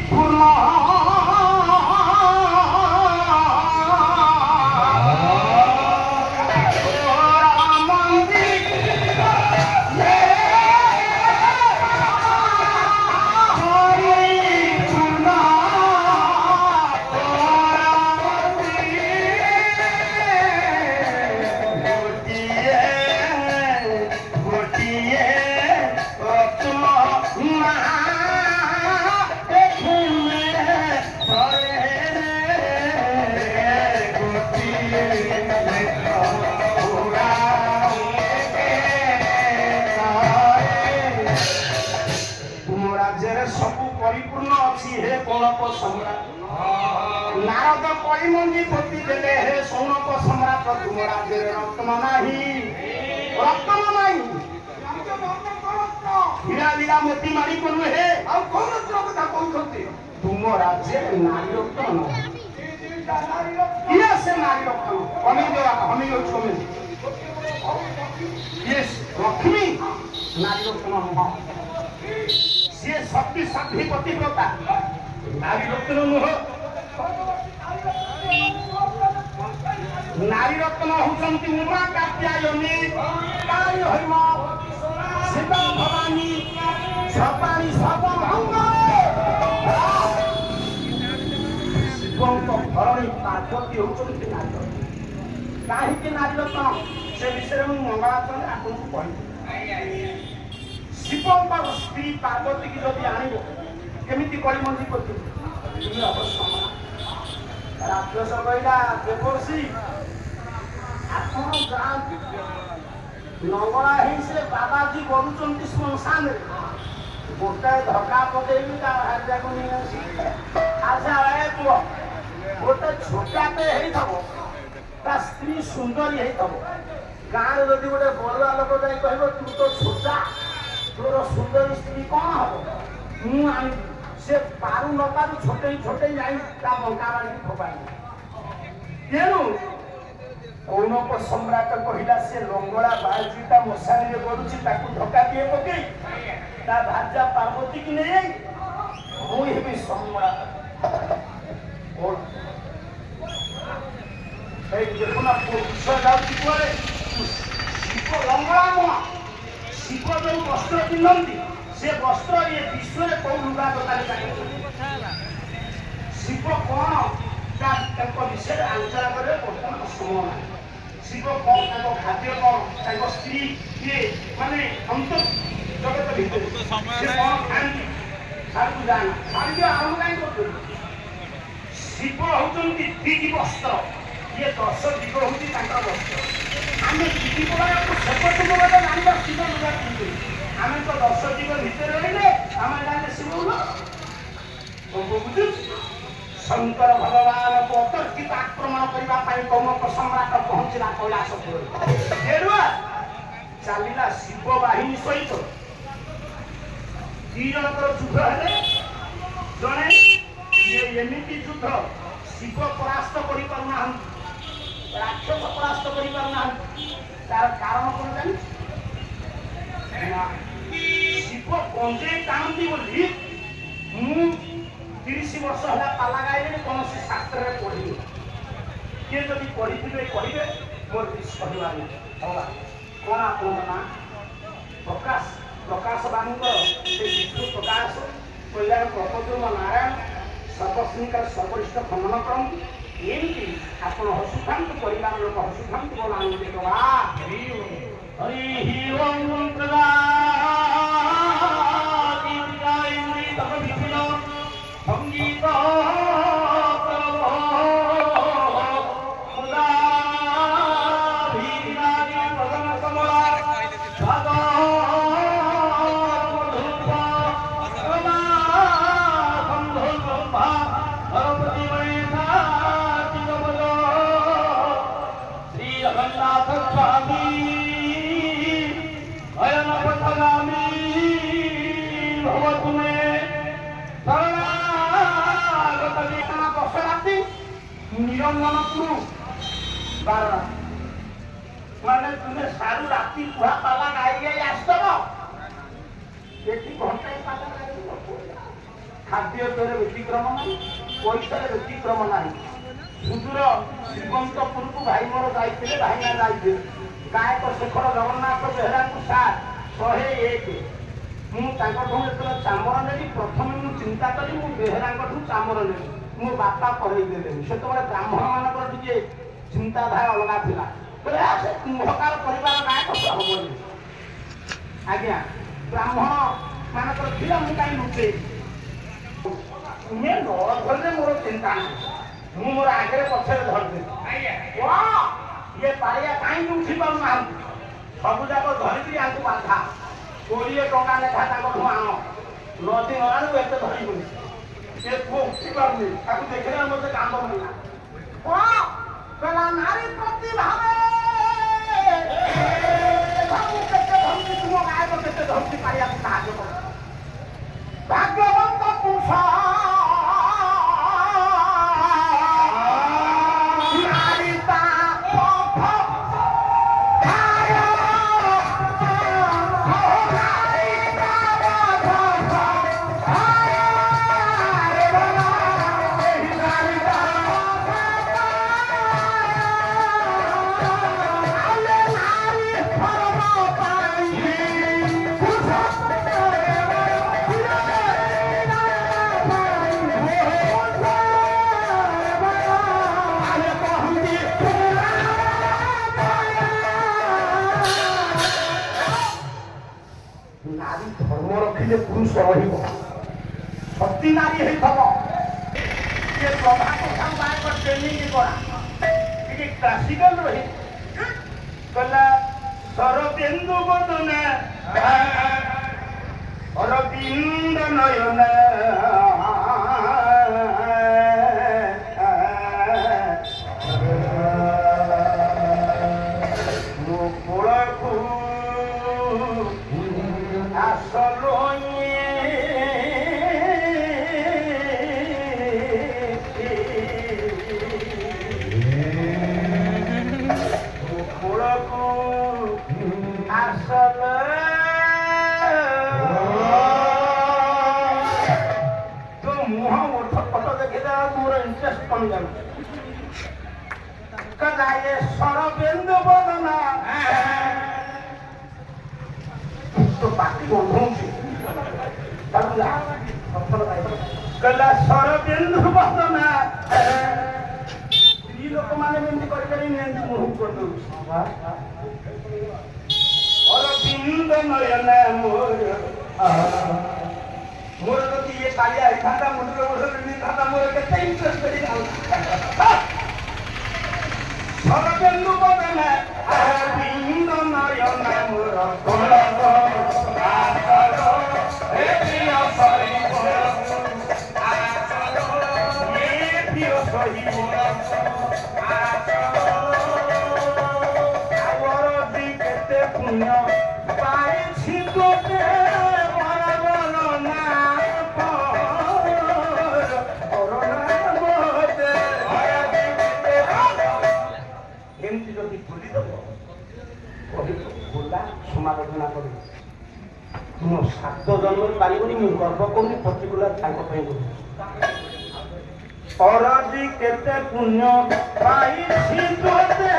ପୂର୍ଣ୍ଣ नारद कलिमंजी पोती देले हे सौनक सम्राट तुम राज्य रत्न नाही रत्न नाही हीरा लीला मोती मारी करू हे आ कोन रत्न कथा कहउछथि तुम राज्य नारी रत्न नाही किया से नारी रत्न हमें छोमे यस लक्ष्मी नारी रत्न नुह से शक्ति शक्ति पतिव्रता नारी रत्न नुह नारी रत्न होती उमा कात्यायनी काली हरिम शिवा भवानी सपानी सर्वभंग शिवଙ୍କ ଘରରେ ପାର୍ବତୀ ହେଉଛନ୍ତି ନାରୀ କାହିଁକି ନାରୀ ରତ୍ନ ସେ ବିଷୟରେ ମୁଁ ମଙ୍ଗଳାଚରଣରେ ଆପଣଙ୍କୁ କହିବି ଶିବଙ୍କର ସ୍ତ୍ରୀ ପାର୍ବତୀ କି ଯଦି ଆଣିବ କେମିତି କଳିମଞ୍ଜି କରିବେ ଅବଶ୍ୟ ରାକ୍ଷସ କହିଲା ଦେବର୍ଷି ଆପଣ ଯାଆନ୍ତୁ ନଙ୍ଗଳା ହେଇ ସେ ବାବାଜୀ କରୁଛନ୍ତି ଶ୍ମଶାନରେ ଗୋଟାଏ ଧକ୍କା ପକେଇବି ତା ହାତକୁ ନେଇ ଆସି ଆଚ୍ଛା ଏ ପୁଅ ଗୋଟେ ଛୋଟାଟେ ହେଇଥିବ ତା ସ୍ତ୍ରୀ ସୁନ୍ଦରୀ ହେଇଥିବ ଗାଁରେ ଯଦି ଗୋଟେ ବଡୁଆ ଲୋକ ଯାଇ କହିବ ତୁ ତ ଛୋଟା ତୋର ସୁନ୍ଦରୀ ସ୍ତ୍ରୀ କଣ ହବ ମୁଁ ଆଣିବି से पारू न पारू छोटे छोटे जाई ता बंका वाली फोपाई तेणु कौनक सम्राट कहिला से लंगड़ा बाजीटा मशानी रे गडुची ताकू धक्का दिए पके ता भाजा पार्वती की नहीं आई मु हेबी सम्राट और ए देखो ना पुरुष जाउची कोरे शिव लंगड़ा म शिव जो वस्त्र पिनंदी से वस्त्र ये विश्व में कौ लुगा दোकानी शिव कौन विषय आलोचना करे बर्तमान समय शिव कौन खाद्य कौन स्त्री किए माने अंतर जगत भीतर से कौन खाती सारू जाना सारी आरंभ कहीं कर शिव होती दिग वस्त्र ये 10 दिग होती वस्त्र आम दिगी पड़ा सेपट लोग जानवा शिव लुगा किनते आम तो 10 दिग भीतर रही आम जाने शिव बुझु शंकर भगवान को अतर्कित आक्रमण करने कौनक सम्राट पहुंचला कैलाशपुर चलला शिव बाहिनी सहित 2 जनकर युद्ध है जड़े एमती युद्ध शिव परास्त कर राक्षस परास्त कर तार कारण कौन जानी शिव गंजे टाणती बोली मु 30 वर्ष है पाला गाइले कौन शास्त्र में पढ़ी किए जब पढ़ी कहे मोर कहवार कौन आपन ना प्रकाश प्रकाश बाबू विष्णु प्रकाश कल्याण प्रपद्रुम नारायण सर्वश्रेणी सर्वरिष्ठ खनन करती एमती आप हसुथा परिवार लोक हसुथा बोला हरि संगीत निरंजन बारह माने तुम्हें सारू राति पुहा पाला गाई गाई आसब ये घंटे पाला ଖାଦ୍ୟ ପେୟରେ ବ୍ୟତିକ୍ରମ ନାହିଁ, ପଇସାରେ ବ୍ୟତିକ୍ରମ ନାହିଁ। ସୁଦୂର ଶ୍ରୀମନ୍ତପୁରକୁ ଭାଇ ମୋର ଯାଇଥିଲେ, ଭାଇନା ଯାଇଥିଲେ। ଗାୟକ ଶେଖର ଜଗନ୍ନାଥ ବେହେରାଙ୍କୁ ସାର୍ 101। ମୁଁ ତାଙ୍କଠୁ ଯେତେବେଳେ ଚାମର ନେଲି, ପ୍ରଥମେ ମୁଁ ଚିନ୍ତା କଲି ମୁଁ ବେହେରାଙ୍କଠୁ ଚାମର ନେଲି, ମୋ ବାପା କରେଇ ଦେଲେନି। ସେତେବେଳେ ବ୍ରାହ୍ମଣ ମାନଙ୍କର ଟିକେ ଚିନ୍ତାଧାରା ଅଲଗା ଥିଲା। ସେ କୁମ୍ଭକାର ପରିବାର ଗାୟକ ହବନି। ଆଜ୍ଞା, ବ୍ରାହ୍ମଣ ମାନଙ୍କର ଥିଲା, ମୁଁ କାହିଁ ଲୁଚେଇ। ତୁମେ ନ ଧରିଲେ ମୋର ଚିନ୍ତା ନାହିଁ, ମୁଁ ମୋର ଆଗରେ ପଛରେ ଧରିଦେବି। ଇଏ ପାଳିଆ କାହିଁକି ଉଠି ପାରୁନାହାନ୍ତି? ସବୁ ଯାକ ଧରିକିରି ଆଙ୍କୁ ବାଧା। 20 ଟଙ୍କା ଲେଖା ତାଙ୍କଠୁ ଆଣ, ନଦୀ ନଳାରୁ ଏତେ ଧରିବୁନି। ସେ ପୁଅ ଉଠି ପାରୁନି, ତାକୁ ଦେଖିଲେ ମୋତେ କାନ୍ଦ ମିଳିଲା। ନାରୀ ପ୍ରତିଭାବେ କେତେ ଧରୁଛି, ତୁମ ଗାୟକ କେତେ ଧରୁଛି, ପାଳିଆକୁ ସାହାଯ୍ୟ କର। ଭାଗ୍ୟବନ୍ତ ପୁରୁଷ ପୁରୁଷ ରହିବ, ସତୀ ନାରୀ ହେଇଥିବ। ସେ ପ୍ରଭାତ ଗାୟକ ଟ୍ରେନିଂ କରା, ଟିକେ କ୍ଲାସିକାଲ ରହି କହିଲା ସରବେନ୍ଦୁ ବଦନା ଅରବିନ୍ଦ ନୟନ ମୋ କୋଳକୁ আসলো তো মুহ ওঠ ফটো দেখে মোর ইন্টারেস্ট কমে যাচ্ছে। কাজে সরবেন্দু বদনা তো পাটি বন্ধুছি କହିଲା ସରବେନ୍ଦୁ ବଦନା। ସ୍ତ୍ରୀ ଲୋକମାନେ ଏମିତି କରିପାରିବେନି, ଏମିତି ମୁହଁ କରିଦଉଛି। ଅରବିନ୍ଦ ନୟନ ମୋର ଯଦି ଇଏ କାଳିଆ ହେଇଥାନ୍ତା, ମୁଣ୍ଡରେ ଓଢ଼ଣା ନେଇଥାନ୍ତା, ମୋର କେତେ ଇଣ୍ଟରେଷ୍ଟ କରିଥାନ୍ତା। ସରବେନ୍ଦୁ ବଦନା ଅରବିନ୍ଦ ନୟନ ମୋର কেতে পুণ্য পাইছি তোতে এমতি যদি ভুলি দেব ভুলা ସମାଲୋଚନା କରିବି। ତୁମ ସାତ ଜନ୍ମରେ ପାରିବନି, ମୁଁ ଗର୍ବ କରୁନି, ପର୍ଟିକୁଲାର ତାଙ୍କ ପାଇଁ କରୁଛି। ଅରଜି କେତେ ପୁଣ୍ୟ ପାଇଛି ତୋତେ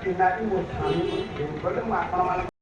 ପିନାକି ମୋ ସ୍ୱାମୀକୁ ଗଲେ ମୁଁ ଆପଣମାନଙ୍କୁ